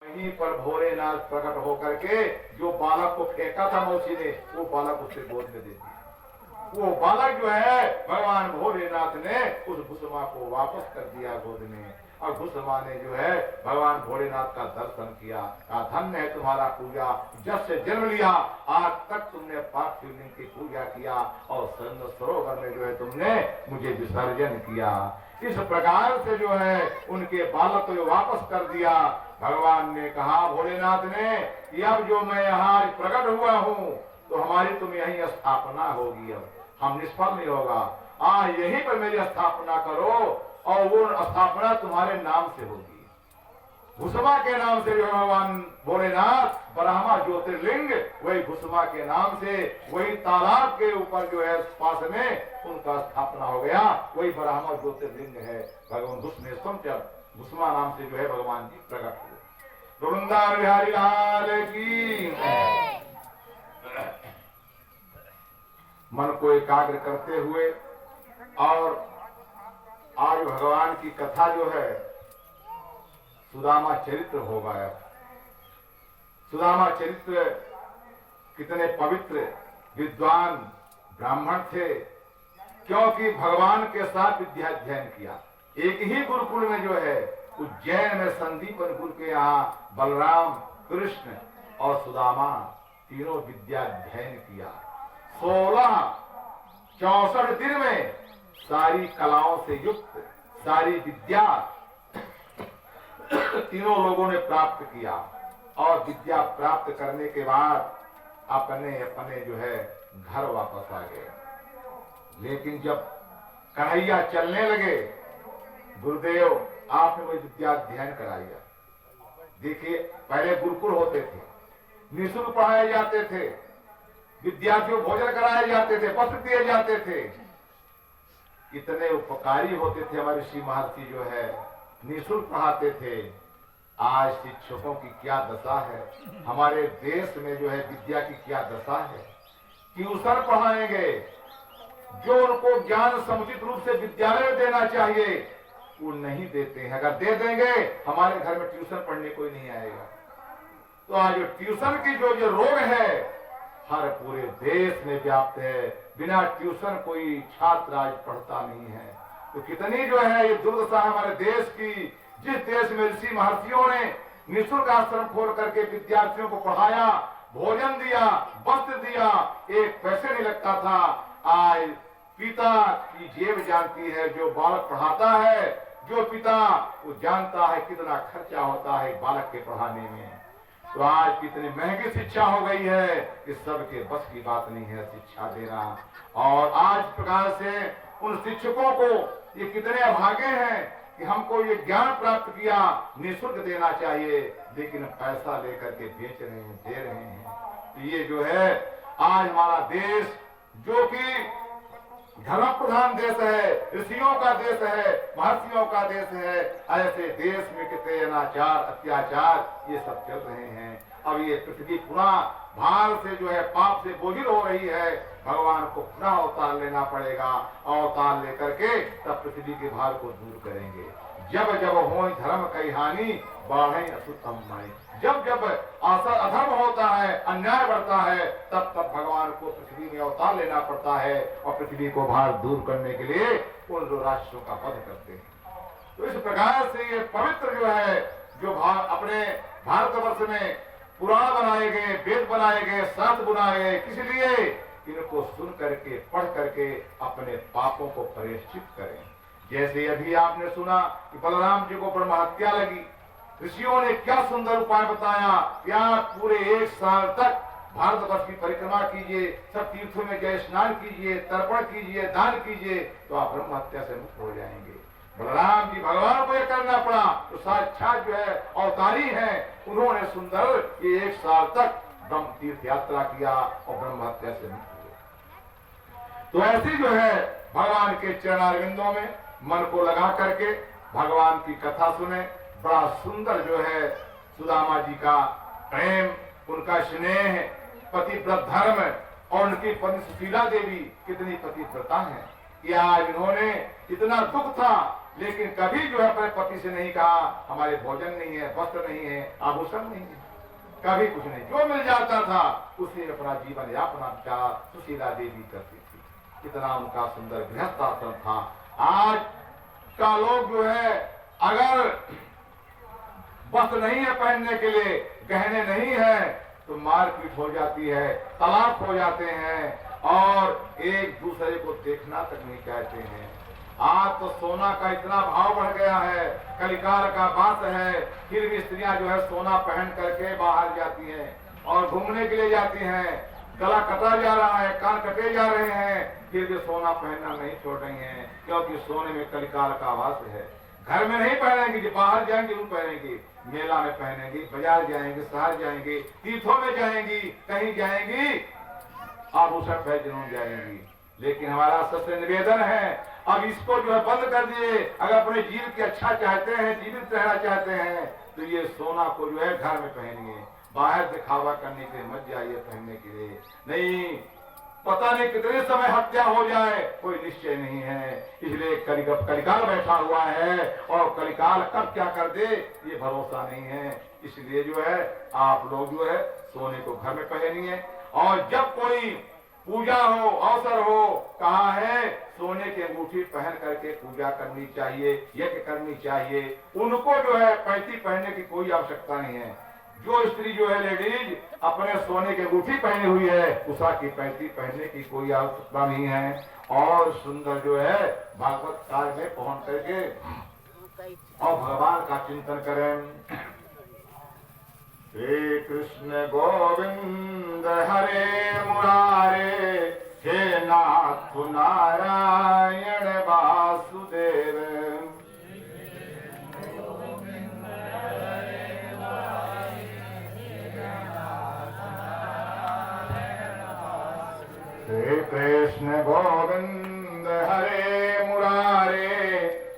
वहीं पर भोलेनाथ प्रकट होकर के जो बालक को फेंका था मौसी ने, वो बालक उससे गोद में दे दिया। वो बालक जो है भगवान भोलेनाथ ने उस भुसमा को वापस कर दिया गोद में। और भुसमा ने जो है भगवान भोलेनाथ का दर्शन किया। धन्य है तुम्हारा पूजा, जब से जन्म लिया आज तक तुमने पाक शिवलिंग की पूजा किया और सरोवर में जो है तुमने मुझे विसर्जन किया। इस प्रकार से जो है उनके बालक को वापस कर दिया। भगवान ने कहा भोलेनाथ ने कि अब जो मैं यहाँ प्रकट हुआ हूँ तो हमारी तुम यही स्थापना होगी, अब हम निष्फल नहीं होगा। यहीं पर मेरी स्थापना करो और वो स्थापना तुम्हारे नाम से होगी। भुसमा के नाम से जो भगवान भोलेनाथ ब्रह्मा ज्योतिर्लिंग, वही भुसमा के नाम से वही तालाब के ऊपर जो है पास में उनका स्थापना हो गया। वही ब्रह्मा ज्योतिर्लिंग है भगवान भुसमा नाम से जो है भगवान जी प्रकट हुए। वृंदावन बिहारी लाल की। मन को एकाग्र करते हुए और आज भगवान की कथा जो है सुदामा चरित्र हो गया। सुदामा चरित्र कितने पवित्र विद्वान ब्राह्मण थे, क्योंकि भगवान के साथ विद्या अध्ययन किया। एक ही गुरुकुल में जो है उज्जैन में संदीपन गुरु के यहाँ बलराम, कृष्ण और सुदामा तीनों विद्या अध्ययन किया। 64 दिन में सारी कलाओं से युक्त सारी विद्या तीनों लोगों ने प्राप्त किया। और विद्या प्राप्त करने के बाद अपने अपने जो है घर वापस आ गए। लेकिन जब कन्हैया चलने लगे, गुरुदेव आपने मुझे विद्या अध्ययन कराया। देखिए पहले गुरुकुल होते थे, निःशुल्क पढ़ाए जाते थे, विद्यार्थियों भोजन कराए जाते थे, वस्त्र दिए जाते थे, इतने उपकारी होते थे। हमारे ऋषि महर्षि जो है निःशुल्क पढ़ाते थे। आज शिक्षकों की क्या दशा है, हमारे देश में जो है विद्या की क्या दशा है। ट्यूशन पढ़ाएंगे, जो उनको ज्ञान समुचित रूप से विद्यालय में देना चाहिए वो नहीं देते हैं। अगर दे देंगे हमारे घर में ट्यूशन पढ़ने कोई नहीं आएगा। तो आज जो ट्यूशन की जो रोग है हर पूरे देश में व्याप्त है। बिना ट्यूशन कोई छात्र आज पढ़ता नहीं है। तो कितनी जो है ये दुर्दशा है हमारे देश की। जिस देश में ऋषि महर्षियों ने निःशुल्क आश्रम खोल करके विद्यार्थियों को पढ़ाया, भोजन दिया, वस्त्र दिया, एक पैसे नहीं लगता था। आज पिता की जेब जानती है, जो बालक पढ़ाता है, जो पिता वो जानता है कितना खर्चा होता है बालक के पढ़ाने में। तो आज कितनी महंगी शिक्षा हो गई है कि सबके बस की बात नहीं है शिक्षा देना। और आज प्रकार से उन शिक्षकों को ये कितने अभागे हैं कि हमको ये ज्ञान प्राप्त किया, निःशुल्क देना चाहिए, लेकिन पैसा लेकर के बेच रहे हैं, दे रहे हैं। तो ये जो है आज हमारा देश जो कि धर्म प्रधान देश है, ऋषियों का देश है, महर्षियों का देश है, ऐसे देश में कितने अनाचार अत्याचार ये सब चल रहे हैं। अब ये पृथ्वी पुनः भार से जो है पाप से बोझिल हो रही है। भगवान को पुनः अवतार लेना पड़ेगा। अवतार लेकर के तब पृथ्वी के भार को दूर करेंगे। जब जब हो धर्म की हानि बढ़े असुतम माई। जब जब अधर्म होता है, अन्याय बढ़ता है, तब तब भगवान को पृथ्वी में अवतार लेना पड़ता है और पृथ्वी को भार दूर करने के लिए उन दो राष्ट्रों का वध करते हैं। तो इस प्रकार से ये पवित्र जो है जो अपने भारतवर्ष में पुराण बनाए गए, वेद बनाए गए, शास्त्र बनाए गए, किस लिए? इनको सुन करके पढ़ करके अपने पापों को परिष्कृत करें। जैसे अभी आपने सुना कि बलराम जी को ब्रह्म हत्या लगी, ऋषियों ने क्या सुंदर उपाय बताया कि आप पूरे 1 साल तक भारतवर्ष की परिक्रमा कीजिए, सब तीर्थों में जय स्नान कीजिए, तर्पण कीजिए, दान कीजिए, तो आप ब्रह्म हत्या से मुक्त हो जाएंगे। बलराम जी भगवान को यह करना पड़ा तो साक्षात जो है अवतारी है, उन्होंने सुंदर ये 1 साल तक ब्रह्म तीर्थ यात्रा किया और ब्रह्म हत्या से मुक्त हुए। तो ऐसी जो है भगवान के चरणारविंदों में मन को लगा करके भगवान की कथा सुने। बड़ा सुंदर जो है सुदामा जी का प्रेम, उनका स्नेह, पतिव्रत धर्म और उनकी पत्नी सुशीला देवी कितनी पतिव्रता है कि आज इन्होंने इतना दुख था लेकिन कभी जो है अपने पति से नहीं कहा हमारे भोजन नहीं है, वस्त्र नहीं है, आभूषण नहीं है, कभी कुछ नहीं। जो मिल जाता था उसे अपना जीवन यापना का सुशीला देवी करती थी। कितना उनका सुंदर गृहस्थ आश्रम था। आज का लोग जो है अगर वस्त्र नहीं है पहनने के लिए, गहने नहीं है, तो मारपीट हो जाती है, तलाक हो जाते हैं और एक दूसरे को देखना तक नहीं चाहते हैं। आज तो सोना का इतना भाव बढ़ गया है, कलिकाल का बात है, फिर भी स्त्रियां जो है सोना पहन करके बाहर जाती हैं और घूमने के लिए जाती हैं। गला कटा जा रहा है, कान कटे जा रहे हैं, फिर भी सोना पहनना नहीं छोड़ रही हैं, क्योंकि सोने में कलिकाल का आवास है। घर में नहीं पहनेंगे, जो बाहर जाएंगे वो पहनेंगे, मेला में पहनेंगे, बाजार जाएंगे, शहर जाएंगे, तीर्थों में जाएंगी, कहीं जाएंगी, आभूषण पहन जरूर जाएंगी। लेकिन हमारा सबसे निवेदन है, अब इसको जो है बंद कर दिए। अगर अपने जीव की अच्छा चाहते हैं, जीवित रहना चाहते हैं, तो ये सोना को जो है घर में पहनिए, बाहर दिखावा करने के लिए मत जाइए पहनने के लिए। नहीं, पता नहीं कितने समय हत्या हो जाए, कोई निश्चय नहीं है। इसलिए कलिकाल बैठा हुआ है और कलिकाल कब क्या कर दे ये भरोसा नहीं है। इसलिए जो है आप लोग जो है सोने को घर में पहनिए, और जब कोई पूजा हो, अवसर हो, कहा है सोने की अंगूठी पहन करके पूजा करनी चाहिए, यज्ञ करनी चाहिए। उनको जो है पैंती पहनने की कोई आवश्यकता नहीं है। जो स्त्री जो है लेडीज अपने सोने की अंगूठी पहनी हुई है, उषा की पैंती पहनने की कोई आवश्यकता नहीं है। और सुंदर जो है भागवत काल में पहुंच करके और भगवान का चिंतन करें। श्री कृष्ण गोविंद हरे मुरारे, हे नाथ नारायण वासुदेव। श्री कृष्ण गोविंद हरे मुरारे,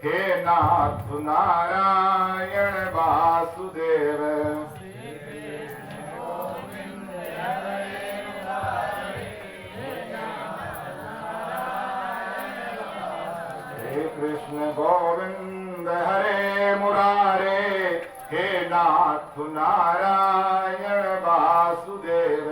हे नाथ नारायण वासुदेव। कृष्ण गोविंद हरे मुरारे, हे नाथ नारायण वासुदेव।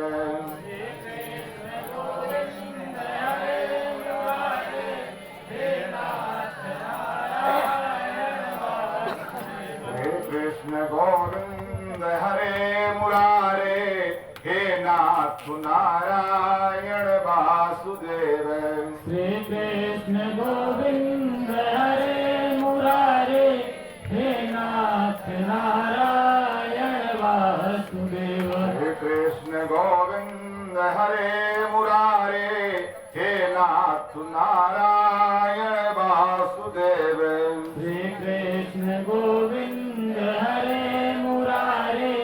कृष्ण गोविंद हरे मुरारे, हे नाथ नारायण वासुदेव। श्री कृष्ण गोविंद हरे मुरारे, हे नाथ नारायण वासुदेव। श्री कृष्ण गोविंद हरे मुरारे, हे नाथ नारायण वासुदेव। श्री कृष्ण गोविंद हरे मुरारे,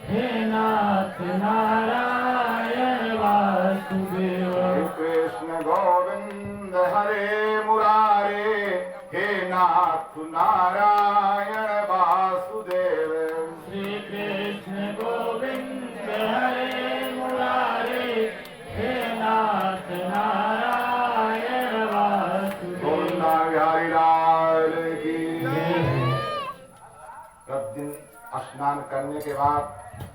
हे नाथ नारायण वासुदेव। कृष्ण गोविंद हरे मुरारे, हे नाथ नारायण वासुदेव। श्री कृष्ण गोविंद हरे मुरारे, हे नाथ नारायण वासुदेव। गोविंदा बिहारी लाल की। तब दिन स्नान करने के बाद